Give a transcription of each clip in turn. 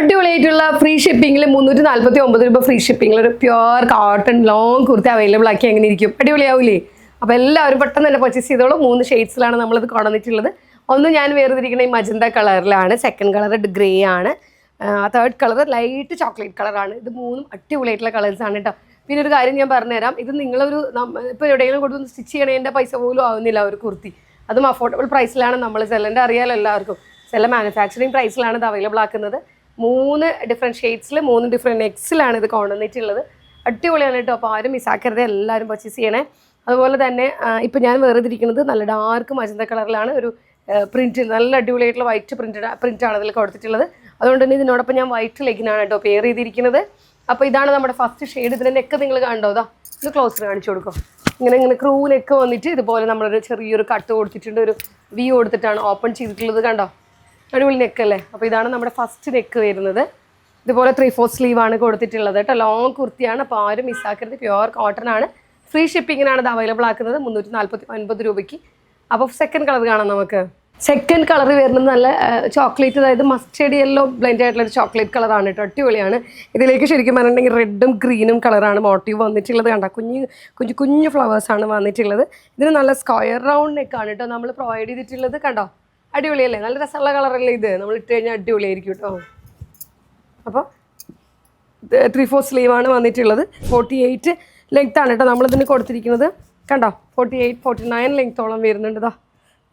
അടിപൊളിയായിട്ടുള്ള ഫ്രീ ഷിപ്പിംഗിൽ 349 രൂപ ഫ്രീ ഷിപ്പിംഗിൽ ഒരു pure cotton long kurti available ആക്കി എങ്ങനെ ഇരിക്കും? അടിപൊളിയാവൂലേ? അപ്പോൾ എല്ലാവരും പെട്ടെന്ന് തന്നെ പർച്ചേസ് ചെയ്തോളൂ. 3 ഷെയ്ഡ്സിലാണ് നമ്മളിത് കൊണ്ടുവന്നിട്ടുള്ളത്. ഒന്ന് ഞാൻ വേർതിരിക്കുന്ന ഈ മജന്ത കളറിലാണ്, സെക്കൻഡ് കളർ ഗ്രേ ആണ്, തേർഡ് കളർ ലൈറ്റ് ചോക്ലേറ്റ് കളറാണ്. ഇത് മൂന്നും അടിപൊളിയായിട്ടുള്ള കളേഴ്സാണ് കേട്ടോ. പിന്നെ ഒരു കാര്യം ഞാൻ പറഞ്ഞുതരാം, ഇത് നിങ്ങളൊരു ഇപ്പോൾ എവിടെയെങ്കിലും കൊടുത്ത് സ്റ്റിച്ച് ചെയ്യണതിൻ്റെ പൈസ പോലും ആവുന്നില്ല ഒരു കുർത്തി. അതും അഫോർഡബിൾ പ്രൈസിലാണ് നമ്മൾ സെല്ലിൻ്റെ അറിയാലോ എല്ലാവർക്കും. സെല്ല മാനുഫാക്ചറിങ് പ്രൈസിലാണ് ഇത് അവൈലബിൾ ആക്കുന്നത്. 3 ഡിഫറെൻറ്റ് ഷെയ്ഡ്സിൽ 3 ഡിഫറെൻറ്റ് നെക്സിലാണ് ഇത് കൊണ്ടുവന്നിട്ടുള്ളത്. അടിപൊളിയാണ് കേട്ടോ. അപ്പോൾ ആരും മിസ്സാക്കരുത്, എല്ലാവരും പർച്ചേസ് ചെയ്യണേ. അതുപോലെ തന്നെ ഇപ്പോൾ ഞാൻ വേർതിരിക്കുന്നത് നല്ല ഡാർക്ക് മജന്ത കളറിലാണ്. ഒരു പ്രിൻറ്റ് നല്ല അടിപൊളിയായിട്ടുള്ള വൈറ്റ് പ്രിൻ്റാണ് ഇതിൽ കൊടുത്തിട്ടുള്ളത്. അതുകൊണ്ട് തന്നെ ഇതിനോടൊപ്പം ഞാൻ വൈറ്റ് ലെഗിനാണ് കേട്ടോ പെയർ ചെയ്തിരിക്കുന്നത്. അപ്പോൾ ഇതാണ് നമ്മുടെ ഫസ്റ്റ് ഷെയ്ഡ്. ഇതിൻ്റെ നെക്ക് നിങ്ങൾ കണ്ടോ? ഇതാ ഇത് ക്ലോസർ കാണിച്ചു കൊടുക്കും. ഇങ്ങനെ ക്രൂ നെക്ക് വന്നിട്ട് ഇതുപോലെ നമ്മളൊരു ചെറിയൊരു കട്ട് കൊടുത്തിട്ടുണ്ട്, ഒരു വ്യൂ കൊടുത്തിട്ടാണ് ഓപ്പൺ ചെയ്തിട്ടുള്ളത്. കണ്ടോ? അടിപൊളി നെക്കല്ലേ? അപ്പോൾ ഇതാണ് നമ്മുടെ ഫസ്റ്റ് നെക്ക് വരുന്നത്. ഇതുപോലെ 3/4 സ്ലീവാണ് കൊടുത്തിട്ടുള്ളത് കേട്ടോ. ലോങ് കുർത്തിയാണ്, അപ്പോൾ ആരും മിസ്സാക്കരുത്. പ്യുവർ കോട്ടൺ ആണ്. ഫ്രീ ഷിപ്പിങ്ങിനാണ് ഇത് അവൈലബിൾ ആക്കുന്നത് 349 രൂപയ്ക്ക്. അപ്പോൾ സെക്കൻഡ് കളർ കാണാം നമുക്ക്. സെക്കൻഡ് കളർ വരുന്നത് നല്ല ചോക്ലേറ്റ്, അതായത് മസ്റ്റേർഡ് യെല്ലോ ബ്ലെൻഡ് ആയിട്ടുള്ളൊരു ചോക്ലേറ്റ് കളറാണ് കേട്ടോ. അടിപൊളിയാണ്. ഇതിലേക്ക് ശരിക്കും പറഞ്ഞിട്ടുണ്ടെങ്കിൽ റെഡും ഗ്രീനും കളറാണ് മോട്ടീവ് വന്നിട്ടുള്ളത്. കണ്ടോ? കുഞ്ഞു ഫ്ലവേഴ്സാണ് വന്നിട്ടുള്ളത്. ഇതിന് നല്ല സ്ക്വയർ റൗണ്ട് നെക്കാണ് കേട്ടോ നമ്മൾ പ്രൊവൈഡ് ചെയ്തിട്ടുള്ളത്. കണ്ടോ? അടിപൊളിയല്ലേ? നല്ല രസമുള്ള കളറല്ലേ ഇത്? നമ്മൾ ഇട്ട് കഴിഞ്ഞാൽ അടിപൊളിയായിരിക്കും കേട്ടോ. അപ്പോൾ 3/4 സ്ലീവാണ് വന്നിട്ടുള്ളത്. 48 ലെങ്ത്താണ് കേട്ടോ നമ്മളിതിന് കൊടുത്തിരിക്കുന്നത്. കണ്ടോ? 48-49 ലെങ്ത്തോളം വരുന്നുണ്ട്. ഇതാ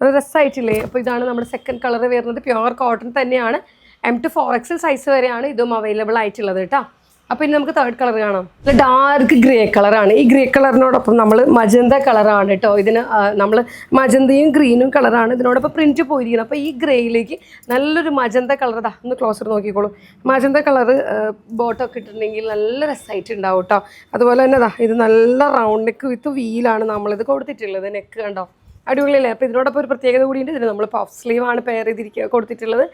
അത് രസമായിട്ടില്ലേ? അപ്പോൾ ഇതാണ് നമ്മുടെ സെക്കൻഡ് കളർ വരുന്നത്. പ്യുവർ കോട്ടൺ തന്നെയാണ്. M to 4XL സൈസ് വരെയാണ് ഇതും അവൈലബിൾ ആയിട്ടുള്ളത് കേട്ടോ. അപ്പോൾ ഇനി നമുക്ക് തേർഡ് കളർ കാണാം. ഡാർക്ക് ഗ്രേ കളറാണ്. ഈ ഗ്രേ കളറിനോടൊപ്പം നമ്മൾ മജന്ത കളറാണ് കേട്ടോ. ഇതിന് നമ്മൾ മജന്തയും ഗ്രീനും കളറാണ് ഇതിനോടൊപ്പം പ്രിൻറ്റ് പോയിരിക്കുന്നത്. അപ്പോൾ ഈ ഗ്രേയിലേക്ക് നല്ലൊരു മജന്ത കളർ, ഇതാ ഒന്ന് ക്ലോസർ നോക്കിക്കോളൂ. മജന്ത കളർ ബോട്ടൊക്കെ ഇട്ടിട്ടുണ്ടെങ്കിൽ നല്ല രസമായിട്ടുണ്ടാവും കേട്ടോ. അതുപോലെ തന്നെ ഇതാ ഇത് നല്ല റൗണ്ട് നെക്ക് വിത്ത് വീലാണ് നമ്മളിത് കൊടുത്തിട്ടുള്ളത്. നെക്ക് കണ്ടോ? അടിപൊളിയല്ലേ? അപ്പോൾ ഇതിനോടൊപ്പം ഒരു പ്രത്യേകത കൂടിയുണ്ട്. ഇതിന് നമ്മൾ പഫ് സ്ലീവാണ് പെയർ കൊടുത്തിട്ടുള്ളത്.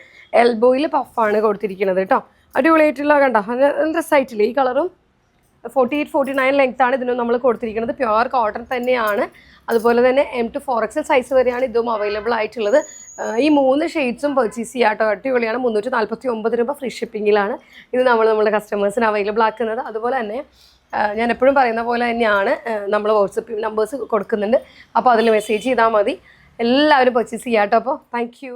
എൽബോയിൽ പഫാണ് കൊടുത്തിരിക്കുന്നത് കേട്ടോ. അടിപൊളിയായിട്ടുള്ള കണ്ടോ? നല്ല രസമായിട്ടില്ലേ? ഈ കളറും 48-49 ലെങ്ത്താണ് ഇതിനും നമ്മൾ കൊടുത്തിരിക്കുന്നത്. പ്യുവർ കോട്ടൺ തന്നെയാണ്. അതുപോലെ തന്നെ M to 4XL സൈസ് വരെയാണ് ഇതും അവൈലബിൾ ആയിട്ടുള്ളത്. ഈ 3 ഷെയ്ഡ്സും പർച്ചേസ് ചെയ്യാം കേട്ടോ. അടിപൊളിയാണ്. 349 രൂപ ഫ്രീ ഷിപ്പിങ്ങിലാണ് ഇത് നമ്മുടെ കസ്റ്റമേഴ്സിന് അവൈലബിൾ ആക്കുന്നത്. അതുപോലെ തന്നെ ഞാൻ എപ്പോഴും പറയുന്ന പോലെ തന്നെയാണ് നമ്മൾ വാട്സപ്പ് നമ്പേഴ്സ് കൊടുക്കുന്നുണ്ട്. അപ്പോൾ അതിൽ മെസ്സേജ് ചെയ്താൽ മതി. എല്ലാവരും പർച്ചേസ് ചെയ്യാം കേട്ടോ. അപ്പോൾ താങ്ക് യു.